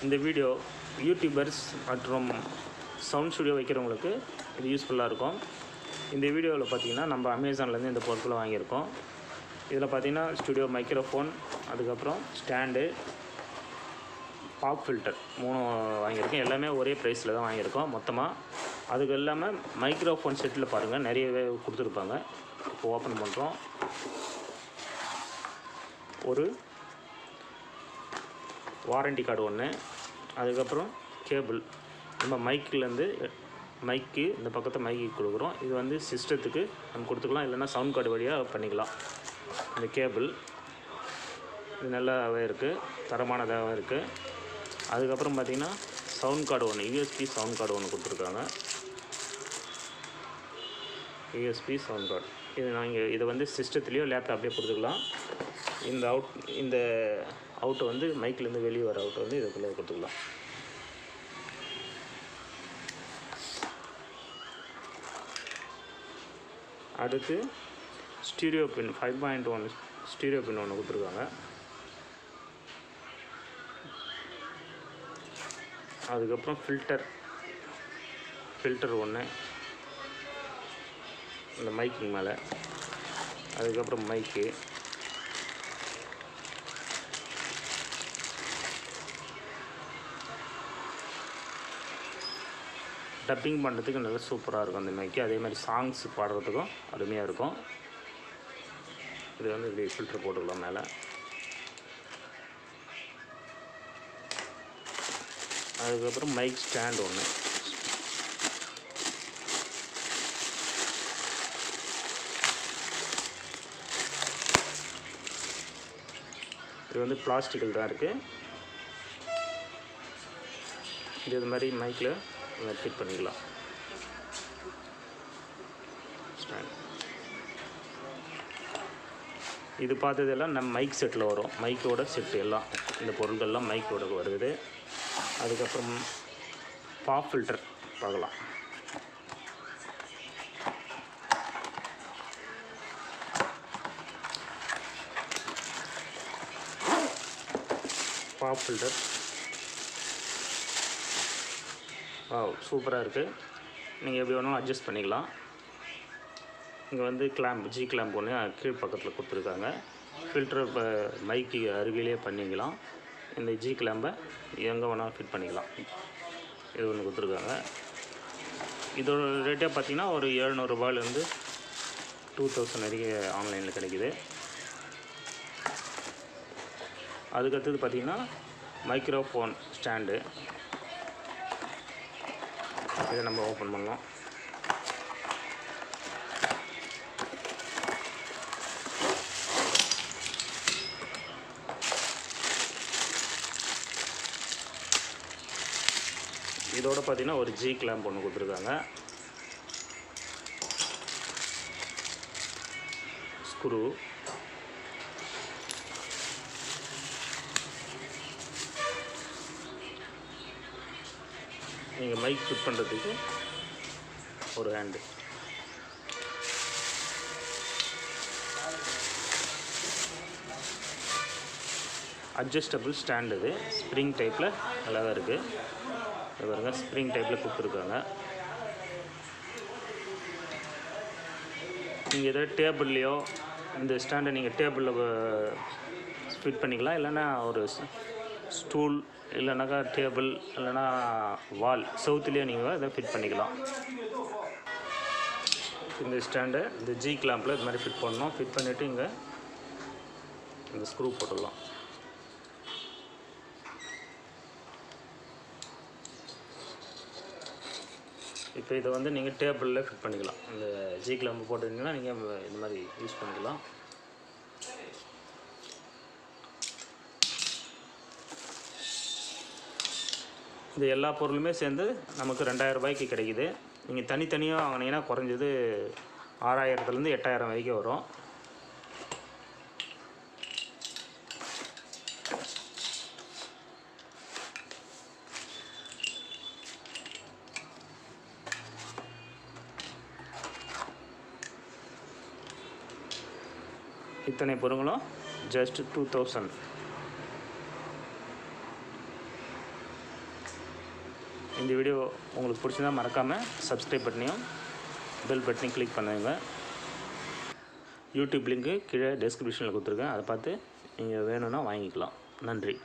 இந்த video YouTubers மற்றும் sound studio வைக்கிறவங்களுக்கு இது யூஸ்ஃபுல்லாக இருக்கும். இந்த வீடியோவில் பார்த்திங்கன்னா நம்ம அமேசான்லேருந்து இந்த பொருட்களை வாங்கியிருக்கோம். இதில் பார்த்திங்கன்னா ஸ்டுடியோ மைக்ரோஃபோன், அதுக்கப்புறம் ஸ்டாண்டு, பாப் ஃபில்டர் 3 வாங்கியிருக்கோம். எல்லாமே ஒரே ப்ரைஸில் தான் வாங்கியிருக்கோம் மொத்தமாக. அதுக்கு இல்லாமல் மைக்ரோஃபோன் செட்டில் பாருங்கள் நிறையவே கொடுத்துருப்பாங்க. இப்போ ஓப்பன் பண்ணுறோம். ஒரு வாரண்டி கார்டு ஒன்று, அதுக்கப்புறம் கேபிள். நம்ம மைக்கு இந்த பக்கத்தை மைக்கு கொடுக்குறோம். இது வந்து சிஸ்டத்துக்கு நம்ம கொடுத்துக்கலாம், இல்லைன்னா சவுண்ட் கார்டு வழியாக பண்ணிக்கலாம். இந்த கேபிள் இது நல்லாவே இருக்குது, தரமானதாகவும் இருக்குது. அதுக்கப்புறம் பார்த்திங்கன்னா சவுண்ட் கார்டு ஒன்று, யூஎஸ்பி சவுண்ட் கார்டு ஒன்று கொடுத்துருக்காங்க. யூஎஸ்பி சவுண்ட் கார்டு இது நாங்கள் இதை வந்து சிஸ்டத்துலேயோ லேப்டாப்லேயோ கொடுத்துக்கலாம். இந்த அவுட்டை வந்து மைக்கிலேருந்து வெளியே வர அவுட்டை வந்து இதுக்குள்ளே கொடுத்துக்கலாம். அடுத்து ஸ்டீரியோ பின் 5.1 ஸ்டீரியோ பின் ஒன்று கொடுத்துருக்காங்க. அதுக்கப்புறம் ஃபில்டர் ஒன்று இந்த மைக்கு மேலே. அதுக்கப்புறம் மைக்கு, டப்பிங் பண்ணுறதுக்கு நல்லா சூப்பராக இருக்கும் அந்த மைக்கு. அதே மாதிரி சாங்ஸ் பாடுறதுக்கும் அருமையாக இருக்கும். இது வந்து இப்படி ஃபில்டர் போட்டுக்கலாம் மேலே. அதுக்கப்புறம் மைக் ஸ்டாண்ட் ஒன்று. இது வந்து பிளாஸ்டிக்கில் தான் இருக்குது. இது மாதிரி மைக்கில் ஃபிட் பண்ணிக்கலாம். இது பார்த்ததெல்லாம் நம்ம மைக் செட்டில் வரும். மைக்கோட செட்டு எல்லாம் இந்த பொருட்கள்லாம் மைக்கோட வருது. அதுக்கப்புறம் பாப் ஃபில்டர் பார்க்கலாம். பாப் ஃபில்டர் சூப்பராக இருக்குது. நீங்கள் எப்படி வேணாலும் அட்ஜஸ்ட் பண்ணிக்கலாம். இங்கே வந்து ஜி கிளாம்ப் ஒன்று கீழ் பக்கத்தில் கொடுத்துருக்காங்க. ஃபில்டர் இப்போ மைக்கு அருகிலே பண்ணிக்கலாம். இந்த ஜி கிளாம்பை எங்கே வேணாலும் ஃபிட் பண்ணிக்கலாம். இது ஒன்று கொடுத்துருக்காங்க. இதோட ரேட்டே பார்த்திங்கன்னா ஒரு 700 ரூபாயிலேருந்து 2000 வரைக்கும் ஆன்லைனில் கிடைக்கிது. அதுக்கடுத்தது பார்த்திங்கன்னா மைக்ரோஃபோன் ஸ்டாண்டு. இதை நம்ம ஓப்பன் பண்ணலாம். இதோட பார்த்தீங்கன்னா ஒரு ஜி கிளாம்ப் ஒன்று கொடுத்துருக்காங்க. ஸ்க்ரூ, நீங்கள் மைக் ஃபிட் பண்ணுறதுக்கு ஒரு ஹேண்டு. Adjustable stand. இது ஸ்ப்ரிங் டைப்பில் நல்லா தான் இருக்குது. இது பாருங்கள், ஸ்ப்ரிங் டைப்பில் கொடுத்துருக்காங்க. நீங்கள் எதாவது டேபிள்லையோ இந்த ஸ்டாண்டை நீங்கள் டேபிளில் ஃபிட் பண்ணிக்கலாம், இல்லைன்னா ஒரு ஸ்டூல், இல்லைனாக்கா டேபிள், இல்லைனா வால் செவுத்துலேயே நீங்கள் இதை ஃபிட் பண்ணிக்கலாம். இந்த ஸ்டாண்டை இந்த ஜி கிளாம்பில் இது மாதிரி ஃபிட் பண்ணணும். ஃபிட் பண்ணிவிட்டு இங்கே இந்த ஸ்க்ரூ போட்டுக்கலாம். இப்போ இதை வந்து நீங்கள் டேபிளில் ஃபிட் பண்ணிக்கலாம். இந்த ஜி கிளாம்பு போட்டுருந்தீங்கன்னா நீங்கள் இந்த மாதிரி யூஸ் பண்ணிக்கலாம். இது எல்லா பொருளுமே சேர்ந்து நமக்கு 2000 ரூபாய்க்கு கிடைக்கிது. நீங்கள் தனித்தனியாக வாங்கினீங்கன்னா குறைஞ்சது 6000லேருந்து 8000 வரைக்கும் வரும். இத்தனை பொருங்களும் ஜஸ்ட் 2000. இந்த வீடியோ உங்களுக்கு பிடிச்சிருந்தா மறக்காமல் சப்ஸ்கிரைப் பண்ணியும் பெல் பட்டனையும் கிளிக் பண்ணுங்க. யூடியூப் லிங்க்கு கீழே டெஸ்கிரிப்ஷனில் கொடுத்துருக்கேன். அதை பார்த்து நீங்கள் வேணும்னா வாங்கிக்கலாம். நன்றி.